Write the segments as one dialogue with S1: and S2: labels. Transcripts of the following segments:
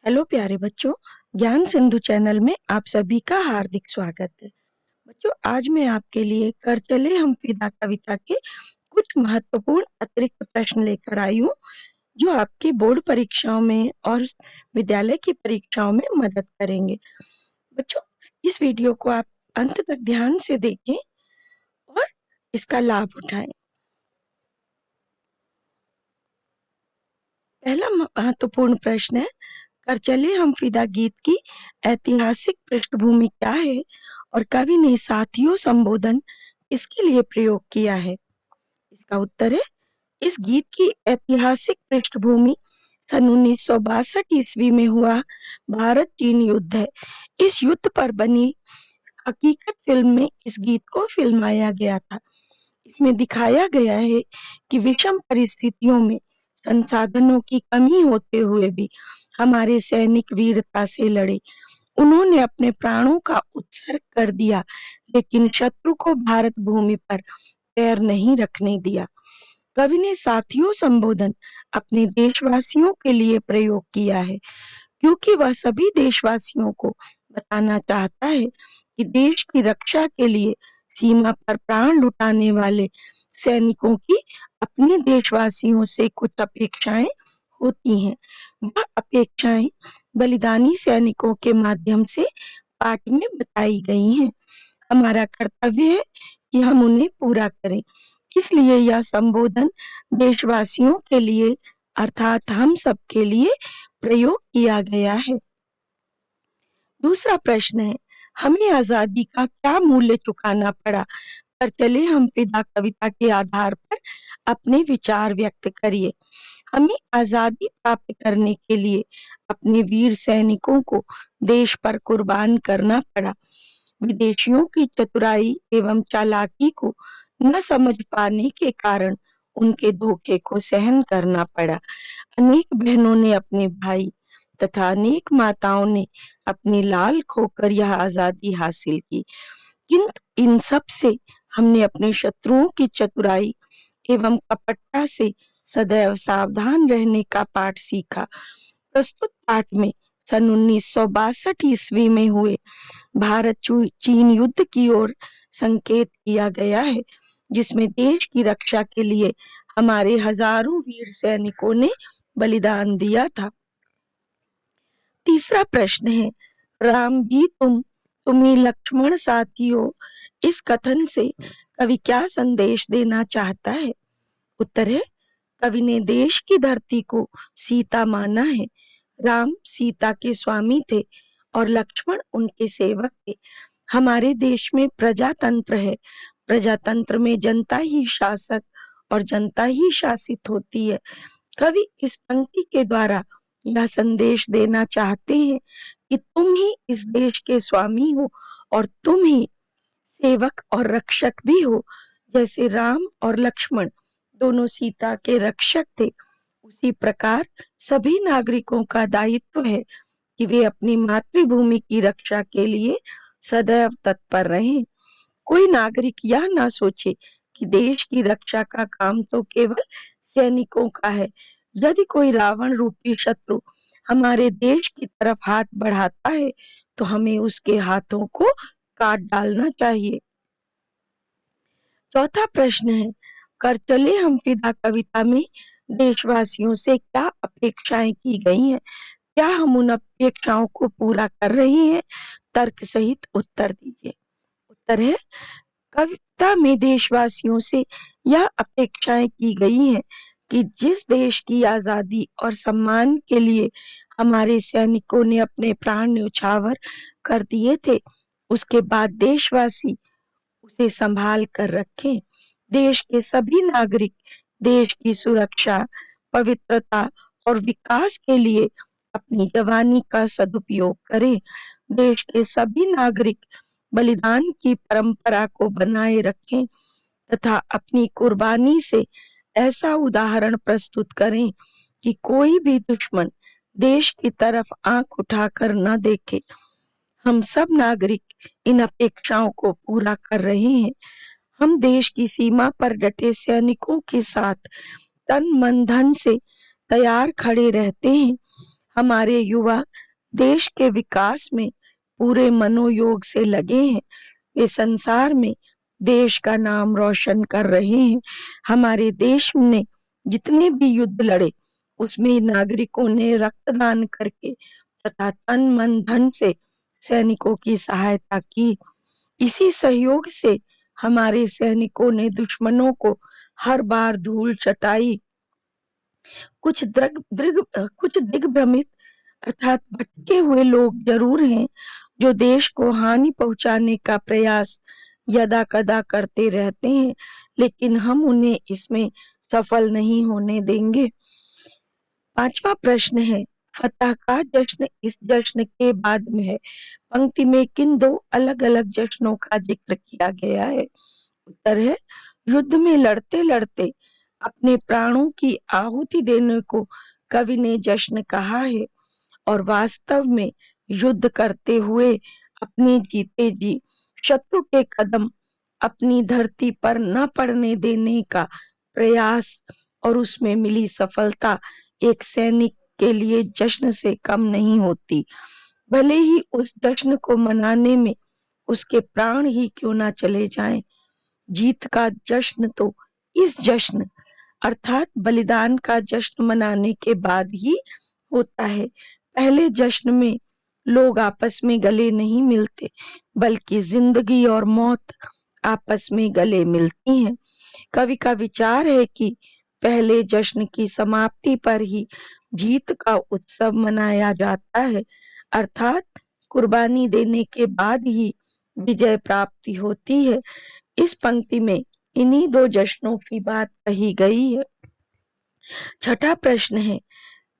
S1: Hello प्यारे बच्चों, ज्ञान सिंधु चैनल में आप सभी का हार्दिक स्वागत है। बच्चों, आज मैं आपके लिए कर चले हम फिदा कविता के कुछ महत्वपूर्ण अतिरिक्त प्रश्न लेकर आई हूँ, जो आपकी बोर्ड परीक्षाओं में और विद्यालय की परीक्षाओं में मदद करेंगे। बच्चों, इस वीडियो को आप अंत तक ध्यान से देखें और इसका लाभ उठाएं। पहला महत्वपूर्ण प्रश्न है, कर चले हम फिदा गीत की ऐतिहासिक पृष्ठभूमि क्या है और कवि ने साथियों संबोधन इसके लिए प्रयोग किया है। इसका उत्तर है, इस गीत की ऐतिहासिक पृष्ठभूमि सन 1962 ईस्वी में हुआ भारत चीन युद्ध है। इस युद्ध पर बनी हकीकत फिल्म में इस गीत को फिल्माया गया था। इसमें दिखाया गया है कि विषम परिस्थितियों में संसाधनों की कमी होते हुए भी हमारे सैनिक वीरता से लड़े। उन्होंने अपने प्राणों का उत्सर्ग कर दिया, लेकिन शत्रु को भारत भूमि पर पैर नहीं रखने दिया। कवि ने साथियों संबोधन अपने देशवासियों के लिए प्रयोग किया है, क्योंकि वह सभी देशवासियों को बताना चाहता है कि देश की रक्षा के लिए सीमा पर प्राण लुटाने वाले सैनिकों की अपने देशवासियों से कुछ अपेक्षाएं होती हैं। वह अपेक्षाएं बलिदानी सैनिकों के माध्यम से पाठ में बताई गई हैं। हमारा कर्तव्य है कि हम उन्हें पूरा करें। इसलिए यह संबोधन देशवासियों के लिए अर्थात हम सब के लिए प्रयोग किया गया है। दूसरा प्रश्न है, हमें आजादी का क्या मूल्य चुकाना पड़ा? कर चले हम फिदा कविता के आधार पर अपने विचार व्यक्त करिए। हमें आजादी प्राप्त करने के लिए अपने वीर सैनिकों को देश पर कुर्बान करना पड़ा। विदेशियों की चतुराई एवं चालाकी को न समझ पाने के कारण उनके धोखे को सहन करना पड़ा। अनेक बहनों ने अपने भाई तथा अनेक माताओं ने अपनी लाल खोकर यह आजादी हासिल की, किंतु इन सब से हमने अपने शत्रुओं की चतुराई एवं कपटता से सदैव सावधान रहने का पाठ सीखा। प्रस्तुत पाठ में सन 1962 ईस्वी में हुए भारत चीन युद्ध की ओर संकेत किया गया है, जिसमें देश की रक्षा के लिए हमारे हजारों वीर सैनिकों ने बलिदान दिया था। तीसरा प्रश्न है, राम भी तुम्ही लक्ष्मण साथियों, इस कथन से कवि क्या संदेश देना चाहता है? उत्तर है, कवि ने देश की धरती को सीता माना है। राम सीता के स्वामी थे और लक्ष्मण उनके सेवक थे। हमारे देश में प्रजातंत्र है। प्रजातंत्र में जनता ही शासक और जनता ही शासित होती है। कवि इस पंक्ति के द्वारा यह संदेश देना चाहते हैं कि तुम ही इस देश के स्वामी हो और तुम ही सेवक और रक्षक भी हो। जैसे राम और लक्ष्मण दोनों सीता के रक्षक थे, उसी प्रकार सभी नागरिकों का दायित्व है कि वे अपनी मातृभूमि की रक्षा के लिए सदैव तत्पर रहें। कोई नागरिक यह ना सोचे कि देश की रक्षा का काम तो केवल सैनिकों का है। यदि कोई रावण रूपी शत्रु हमारे देश की तरफ हाथ बढ़ाता है, तो हमें उसके हाथों को काट डालना चाहिए। चौथा प्रश्न है, कर चले हम फिदा कविता में देशवासियों से क्या अपेक्षाएं की गई हैं? क्या हम उन अपेक्षाओं को पूरा कर रहे हैं? तर्क सहित उत्तर दीजिए। उत्तर है, कविता में देशवासियों से यह अपेक्षाएं की गई हैं कि जिस देश की आजादी और सम्मान के लिए हमारे सैनिकों ने अपने प्राण न्यौछावर कर दिए थे, उसके बाद देशवासी उसे संभाल कर रखें। देश के सभी नागरिक देश की सुरक्षा, पवित्रता और विकास के लिए अपनी जवानी का सदुपयोग करें। देश के सभी नागरिक बलिदान की परंपरा को बनाए रखें तथा अपनी कुर्बानी से ऐसा उदाहरण प्रस्तुत करें कि कोई भी दुश्मन देश की तरफ आंख उठाकर न देखे। हम सब नागरिक इन अपेक्षाओं को पूरा कर रहे हैं। हम देश की सीमा पर डटे सैनिकों के साथ तन मन धन से तैयार खड़े रहते हैं। हमारे युवा देश के विकास में पूरे मनोयोग से लगे हैं। वे संसार में देश का नाम रोशन कर रहे हैं। हमारे देश ने जितने भी युद्ध लड़े, उसमें नागरिकों ने रक्तदान करके तथा तन मन धन से सैनिकों की सहायता की। इसी सहयोग से हमारे सैनिकों ने दुश्मनों को हर बार धूल चटाई। कुछ दिग्भ्रमित अर्थात भटके हुए लोग जरूर हैं, जो देश को हानि पहुंचाने का प्रयास यदा कदा करते रहते हैं, लेकिन हम उन्हें इसमें सफल नहीं होने देंगे। पांचवा प्रश्न है, फतह का जश्न इस जश्न के बाद में है। पंक्ति में किन दो अलग अलग जश्नों का जिक्र किया गया है? उत्तर है, युद्ध में लड़ते लड़ते अपने प्राणों की आहुति देने को कवि ने जश्न कहा है, और वास्तव में युद्ध करते हुए अपने जीते जी शत्रु के कदम अपनी धरती पर न पड़ने देने का प्रयास और उसमें मिली सफलता एक सैनिक के लिए जश्न से कम नहीं होती। भले ही उस जश्न को मनाने में उसके प्राण ही क्यों ना चले जाएं। जीत का जश्न तो इस जश्न अर्थात बलिदान का जश्न मनाने के बाद ही होता है। पहले जश्न में लोग आपस में गले नहीं मिलते, बल्कि जिंदगी और मौत आपस में गले मिलती हैं। कवि का विचार है कि पहले जश्न की समाप्ति पर ही जीत का उत्सव मनाया जाता है, अर्थात कुर्बानी देने के बाद ही विजय प्राप्ति होती है। इस पंक्ति में इन्हीं दो जश्नों की बात कही गई है। छठा प्रश्न है,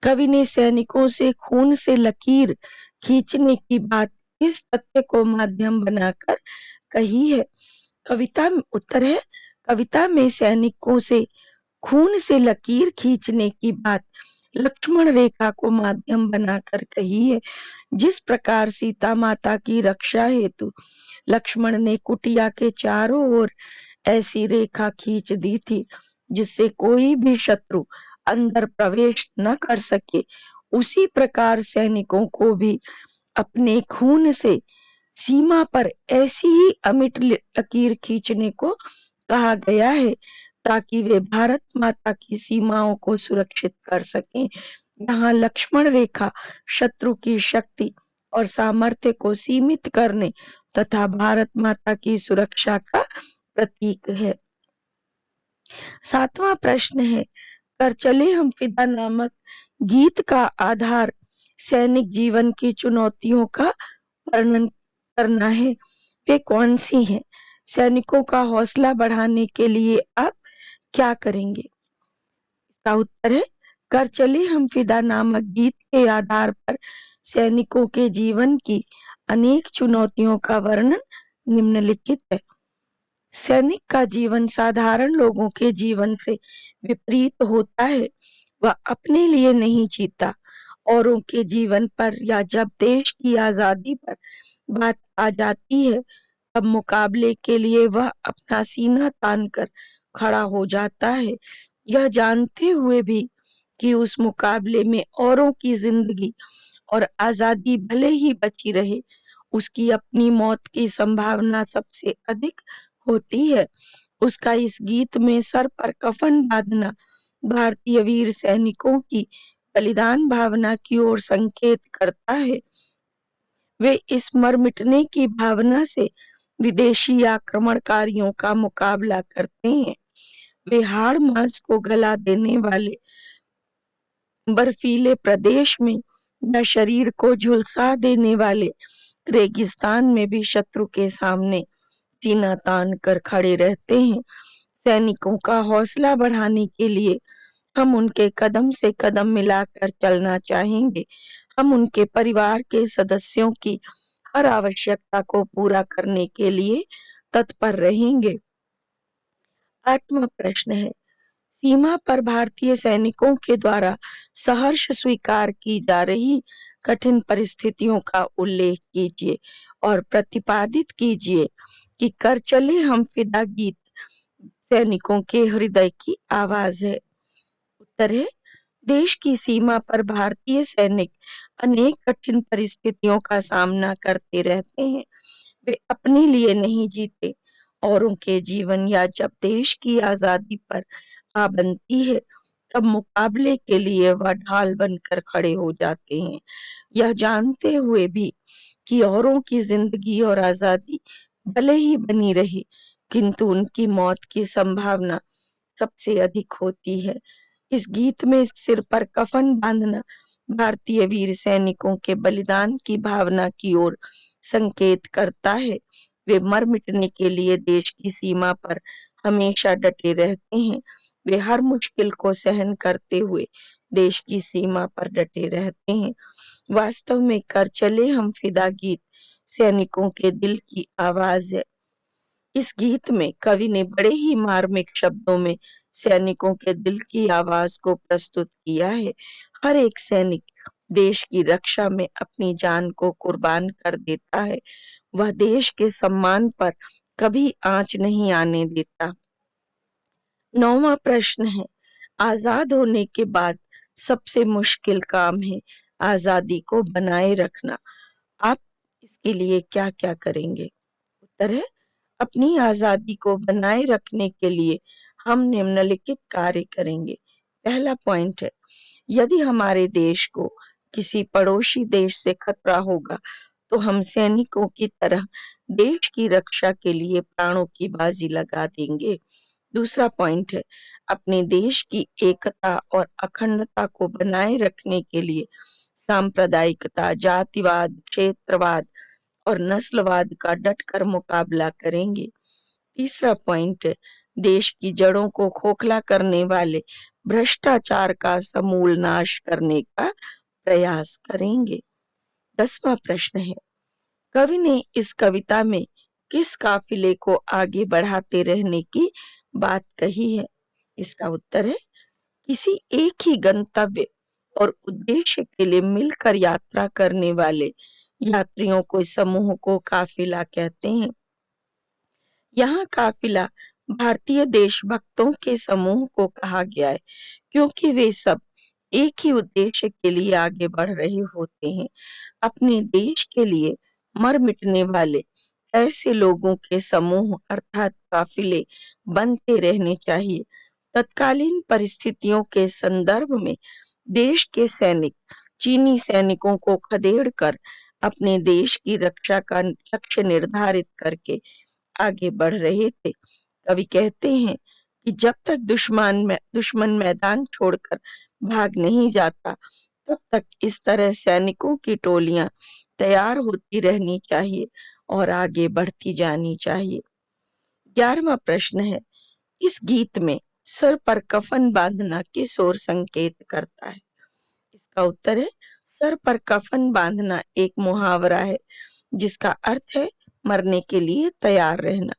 S1: कवि ने सैनिकों से खून से लकीर खींचने की बात किस तथ्य को माध्यम बनाकर कही है? उत्तर है, कविता में सैनिकों से खून से लकीर खींचने की बात लक्ष्मण रेखा को माध्यम बनाकर कही है। जिस प्रकार सीता माता की रक्षा हेतु लक्ष्मण ने कुटिया के चारों ओर ऐसी रेखा खींच दी थी जिससे कोई भी शत्रु अंदर प्रवेश न कर सके, उसी प्रकार सैनिकों को भी अपने खून से सीमा पर ऐसी ही अमिट लकीर खींचने को कहा गया है, ताकि वे भारत माता की सीमाओं को सुरक्षित कर सकें। यहाँ लक्ष्मण रेखा शत्रु की शक्ति और सामर्थ्य को सीमित करने तथा भारत माता की सुरक्षा का प्रतीक है। सातवां प्रश्न है, कर चले हम फिदा नामक गीत का आधार सैनिक जीवन की चुनौतियों का वर्णन करना है। वे कौन सी हैं? सैनिकों का हौसला बढ़ाने के लिए आप क्या करेंगे? इसका उत्तर है, कर चले हम फिदा नामक गीत के आधार पर सैनिकों के जीवन की अनेक चुनौतियों का वर्णन निम्नलिखित है। सैनिक का जीवन साधारण लोगों के जीवन से विपरीत होता है। वह अपने लिए नहीं जीता, औरों के जीवन पर या जब देश की आजादी पर बात आ जाती है, तब मुकाबले के लिए वह अपना सीना तान कर खड़ा हो जाता है, यह जानते हुए भी कि उस मुकाबले में औरों की जिंदगी और आजादी भले ही बची रहे, उसकी अपनी मौत की संभावना सबसे अधिक होती है। उसका इस गीत में सर पर कफन बांधना भारतीय वीर सैनिकों की बलिदान भावना की ओर संकेत करता है। वे इस मर मिटने की भावना से विदेशी आक्रमणकारियों का मुकाबला करते हैं। वे हाड़ मांस को गला देने वाले बर्फीले प्रदेश में या शरीर को झुलसा देने वाले रेगिस्तान में भी शत्रु के सामने सीना तान कर खड़े रहते हैं। सैनिकों का हौसला बढ़ाने के लिए हम उनके कदम से कदम मिलाकर चलना चाहेंगे। हम उनके परिवार के सदस्यों की हर आवश्यकता को पूरा करने के लिए तत्पर रहेंगे। आठवां प्रश्न है, सीमा पर भारतीय सैनिकों के द्वारा सहर्ष स्वीकार की जा रही कठिन परिस्थितियों का उल्लेख कीजिए और प्रतिपादित कीजिए कि कर चले हम फिदा गीत सैनिकों के हृदय की आवाज है। उत्तर है, देश की सीमा पर भारतीय सैनिक अनेक कठिन परिस्थितियों का सामना करते रहते हैं। वे अपने लिए नहीं जीते, औरों के जीवन या जब देश की आजादी पर आ बनती है, तब मुकाबले के लिए वह ढाल बनकर खड़े हो जाते हैं। यह जानते हुए भी कि औरों की जिंदगी और आजादी भले ही बनी रहे, किंतु उनकी मौत की संभावना सबसे अधिक होती है। इस गीत में सिर पर कफन बांधना भारतीय वीर सैनिकों के बलिदान की भावना की ओर संकेत करता है। वे मर मिटने के लिए देश की सीमा पर हमेशा डटे रहते हैं। वे हर मुश्किल को सहन करते हुए देश की सीमा पर डटे रहते हैं। वास्तव में कर चले हम फिदा गीत सैनिकों के दिल की आवाज है। इस गीत में कवि ने बड़े ही मार्मिक शब्दों में सैनिकों के दिल की आवाज को प्रस्तुत किया है। हर एक सैनिक देश की रक्षा में अपनी जान को कुर्बान कर देता है। वह देश के सम्मान पर कभी आंच नहीं आने देता। 9वां प्रश्न है, आजाद होने के बाद सबसे मुश्किल काम है आजादी को बनाए रखना। आप इसके लिए क्या क्या करेंगे? उत्तर है, अपनी आजादी को बनाए रखने के लिए हम निम्नलिखित कार्य करेंगे। पहला पॉइंट है, यदि हमारे देश को किसी पड़ोसी देश से खतरा होगा, तो हम सैनिकों की तरह देश की रक्षा के लिए प्राणों की बाजी लगा देंगे। दूसरा पॉइंट है, अपने देश की एकता और अखंडता को बनाए रखने के लिए सांप्रदायिकता, जातिवाद, क्षेत्रवाद और नस्लवाद का डटकर मुकाबला करेंगे। तीसरा पॉइंट है, देश की जड़ों को खोखला करने वाले भ्रष्टाचार का समूल नाश करने का प्रयास करेंगे। 10वां प्रश्न है, कवि ने इस कविता में किस काफिले को आगे बढ़ाते रहने की बात कही है? इसका उत्तर है, किसी एक ही गंतव्य और उद्देश्य के लिए मिलकर यात्रा करने वाले यात्रियों को समूह को काफिला कहते हैं। यहाँ काफिला भारतीय देशभक्तों के समूह को कहा गया है, क्योंकि वे सब एक ही उद्देश्य के लिए आगे बढ़ रहे होते हैं। अपने देश के लिए मर मिटने वाले ऐसे लोगों के समूह अर्थात काफिले बनते रहने चाहिए। तत्कालीन परिस्थितियों के संदर्भ में देश के सैनिक चीनी सैनिकों को खदेड़कर अपने देश की रक्षा का लक्ष्य निर्धारित करके आगे बढ़ रहे थे। कवि कहते हैं कि जब तक दुश्मन मैदान छोड़कर भाग नहीं जाता, तब तक इस तरह सैनिकों की टोलियां तैयार होती रहनी चाहिए और आगे बढ़ती जानी चाहिए। 11वां प्रश्न है, इस गीत में सर पर कफन बांधना किस ओर संकेत करता है? इसका उत्तर है, सर पर कफन बांधना एक मुहावरा है जिसका अर्थ है मरने के लिए तैयार रहना।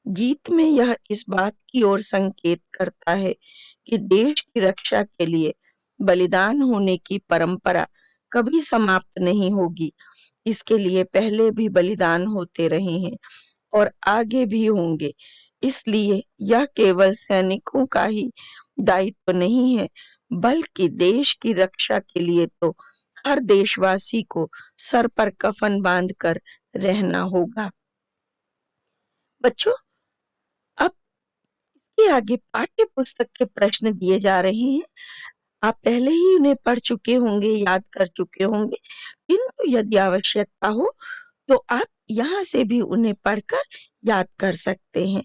S1: गीत में यह इस बात की ओर संकेत करता है कि देश की रक्षा के लिए बलिदान होने की परंपरा कभी समाप्त नहीं होगी। इसके लिए पहले भी बलिदान होते रहे हैं और आगे भी होंगे। इसलिए यह केवल सैनिकों का ही दायित्व नहीं है, बल्कि देश की रक्षा के लिए तो हर देशवासी को सर पर कफन बांधकर रहना होगा। बच्चों, अब इसके आगे पाठ्य पुस्तक के प्रश्न दिए जा रहे हैं। आप पहले ही उन्हें पढ़ चुके होंगे, याद कर चुके होंगे, किंतु यदि आवश्यकता हो तो आप यहाँ से भी उन्हें पढ़कर याद कर सकते हैं।